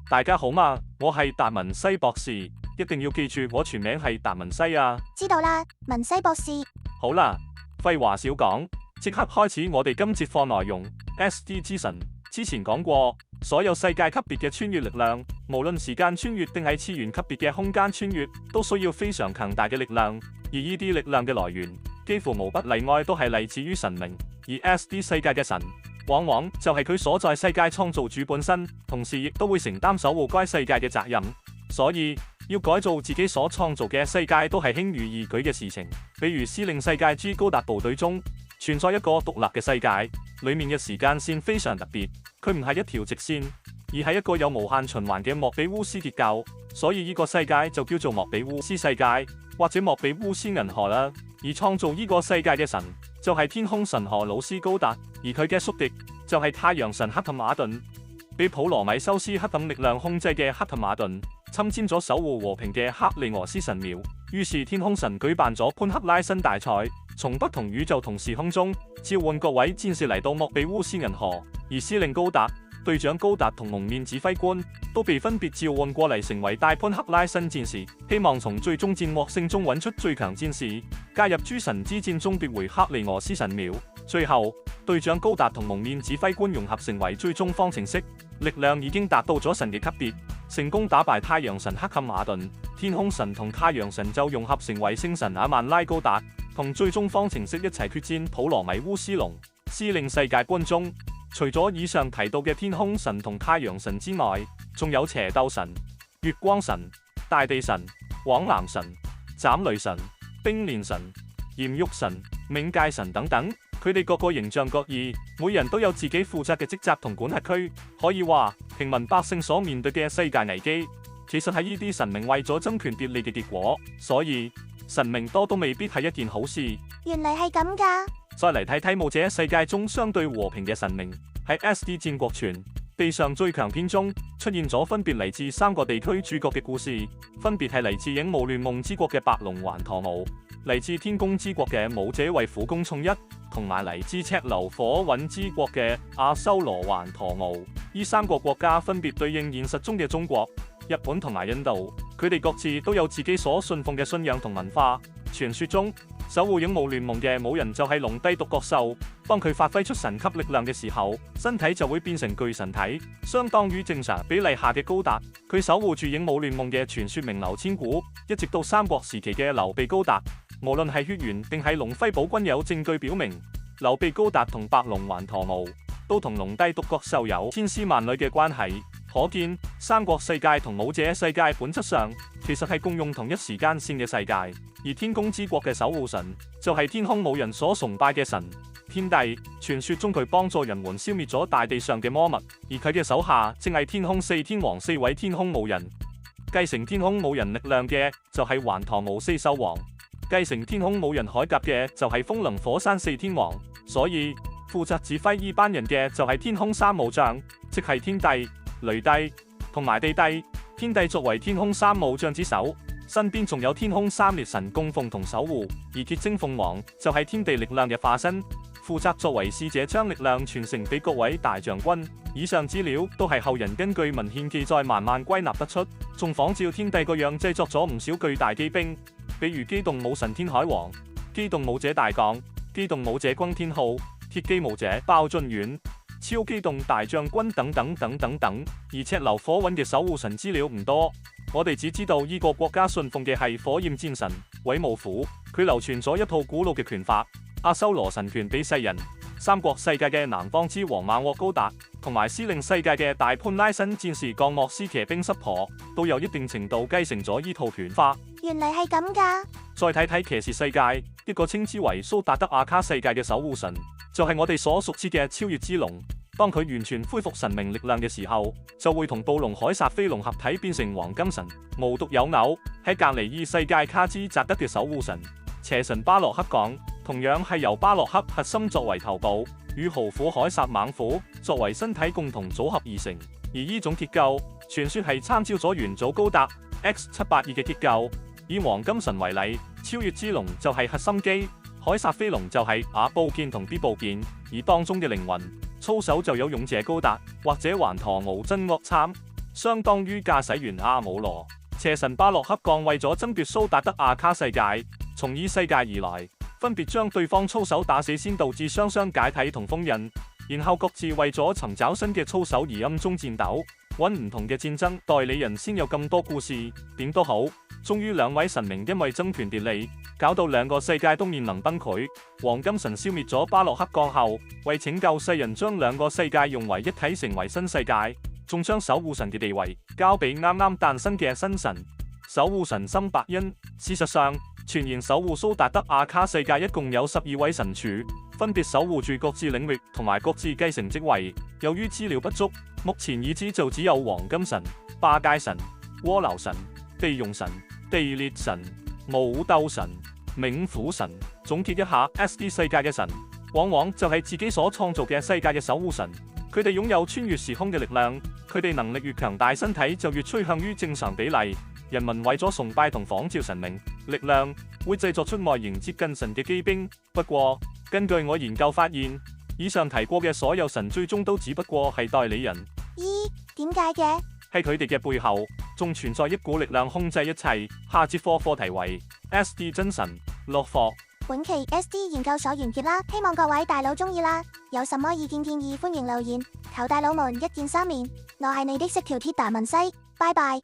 大家好嘛，我係達文西博士，一定要記住我全名係達文西啊。知道啦，文西博士。好啦，廢話少講，即刻開始我哋今節課內容。SD 之神之前講過，所有世界級別嘅穿越力量，無論時間穿越定係次元級別嘅空間穿越，都需要非常強大嘅力量。而呢啲力量嘅來源，幾乎無不例外都係嚟自於神明。而 SD 世界嘅神，往往就係佢所在世界創造主本身，同時亦都會承擔守護該世界嘅責任。所以要改造自己所創造嘅世界都係輕而易舉嘅事情。比如司令世界 G 高達部隊中存在一個獨立嘅世界，裏面嘅時間線非常特別，佢唔係一條直線，而係一個有無限循環嘅莫比烏斯結構，所以呢個世界就叫做莫比烏斯世界或者莫比烏斯銀河啦。而創造呢個世界嘅神就係天空神河魯斯高達，而佢嘅宿敵就係太陽神黑塔馬頓。被普羅米修斯黑暗力量控制嘅黑塔馬頓侵佔咗守護和平嘅克利俄斯神廟，於是天空神舉辦咗潘克拉辛大賽，從不同宇宙同時空中召喚各位戰士嚟到莫比烏斯銀河，而司令高達、隊長高達同蒙面指揮官都被分別召喚過嚟成為大潘克拉辛戰士，希望從最終戰獲勝中揾出最強戰士，加入諸神之戰中奪回克利俄斯神廟。最後，隊長高達同蒙面指揮官融合成為最終方程式，力量已經達到咗神嘅級別，成功打敗太陽神黑塔馬頓。天空神同太陽神就融合成為星神阿曼拉高達，同最終方程式一齊決戰普羅米烏斯龍。司令世界觀中，除咗以上提到嘅天空神同太陽神之外，仲有邪鬥神、月光神、大地神、往南神、斬雷神、冰煉神、鹽獄神、冥界神等等。佢哋個個形象各異，每人都有自己負責嘅職責同管轄區。可以話，平民百姓所面對嘅世界危機，其實係呢啲神明為咗爭權奪利嘅結果。所以神明多都未必係一件好事。原嚟係咁噶。再嚟睇睇武者世界中相對和平嘅神明，喺 SD 戰國傳地上最強篇中出現咗分別嚟自三個地區主角嘅故事，分別係嚟自影武亂夢之國嘅白龍環陀姆，嚟自天宮之國嘅武者為苦攻衝一，同埋嚟自赤流火韻之國嘅阿修羅環陀姆。呢三個國家分別對應現實中嘅中國、日本同埋印度，佢哋各自都有自己所信奉嘅信仰同文化。傳說中，守護影武亂夢嘅武人就係龍帝獨角獸，當佢發揮出神級力量嘅時候，身體就會變成巨神體，相當於正常比例下嘅高達。佢守護住影武亂夢嘅傳說名流千古，一直到三國時期嘅劉備高達。無論係血緣定係龍輝寶君，有證據表明劉備高達同白龍環陀姆都同龍帝獨角獸有千絲萬縷嘅關係。可見三國世界同武者世界本質上其實係共用同一時間線嘅世界。而天宮之國嘅守護神就係天空武人所崇拜嘅神天帝。傳說中佢幫助人們消滅咗大地上嘅魔物，而佢嘅手下正係天空四天王四位天空武人。繼承天空武人力量嘅就係環陀姆四獸王，繼承天空武人鎧甲嘅就係風能火山四天王。所以負責指揮呢班人嘅就係天空三武將，即係天帝、雷帝同埋地帝。天帝作為天空三武將之首，身邊仲有天空三烈神供奉同守護，而鐵晶鳳凰就係天地力量嘅化身，負責作為使者將力量傳承俾各位大將軍。以上資料都係後人根據文獻記載慢慢歸納得出，仲仿照天帝個樣製作咗唔少巨大機兵，比如機動武神天海王、機動武者大將、機動武者轟天號、鐵機武者包俊遠、超機動大將軍等等等等等。而赤流火韻嘅守護神資料唔多，我哋只知道呢個國家信奉嘅係火焰戰神韋武虎，佢流傳咗一套古老嘅拳法阿修羅神拳俾世人。三國世界嘅南方之王猛獲高達，同埋司令世界嘅大潘拉辛戰士鋼莫斯騎兵濕婆，都有一定程度繼承咗呢套拳法。原嚟係咁噶。再睇睇騎士世界，一個稱之為蘇達德阿卡世界嘅守護神，就係我哋所熟知嘅超越之龍。當佢完全恢復神明力量嘅時候，就會同暴龍凱撒飛龍合體變成黃金神。無獨有偶，喺隔離異世界卡茲扎德嘅守護神邪神巴洛克港，同樣係由巴洛克核心作為頭部，與豪虎凱撒猛虎作為身體共同組合而成。而呢種結構傳說係參照咗元祖高達 X782嘅結構。以黃金神為例，超越之龍就係核心機，凱撒飛龍就係A部件同 B 部件，而當中嘅靈魂操守就有勇者高達或者環陀姆真惡參。相當於駕駛員阿姆羅。邪神巴洛克降為咗爭奪蘇達德阿卡世界，從異世界而來，分別將對方操守打死，先導致雙雙解體同封印，然後各自為咗尋找新嘅操守而暗中戰鬥，揾唔同嘅戰爭代理人，先有咁多故事。點都好，終於兩位神明因為爭權奪利，搞到兩個世界都面臨崩潰。黃金神消滅咗巴洛克降後，為拯救世人，將兩個世界融為一體，成為新世界，仲將守護神嘅地位交俾啱啱誕生嘅新神守護神辛伯恩。事實上，傳言守護蘇達德阿卡世界一共有12位神柱，分別守護住各自領域同埋各自繼承職位。由於資料不足，目前已知就只有黃金神、巴街神、蝸牛神、地獄神、地裂神、武鬥神、冥府神。總結一下 SD 世界嘅神，往往就係自己所創造嘅世界嘅守護神。佢哋擁有穿越時空嘅力量，佢哋能力越強大，身體就越趨向於正常比例。人民為咗崇拜同仿照神明力量，會製作出外形接近神嘅機兵。不過，根據我研究發現，以上提過嘅所有神最終都只不過係代理人。咦？點解嘅？喺佢哋嘅背後，仲存在一股力量控制一切。下節課題為 SD 真神落課。本期 SD 研究所完結啦，希望各位大佬中意啦。有什麼意見建議歡迎留言，求大佬們一鍵3連。我係你的識條鐵達文西，拜拜。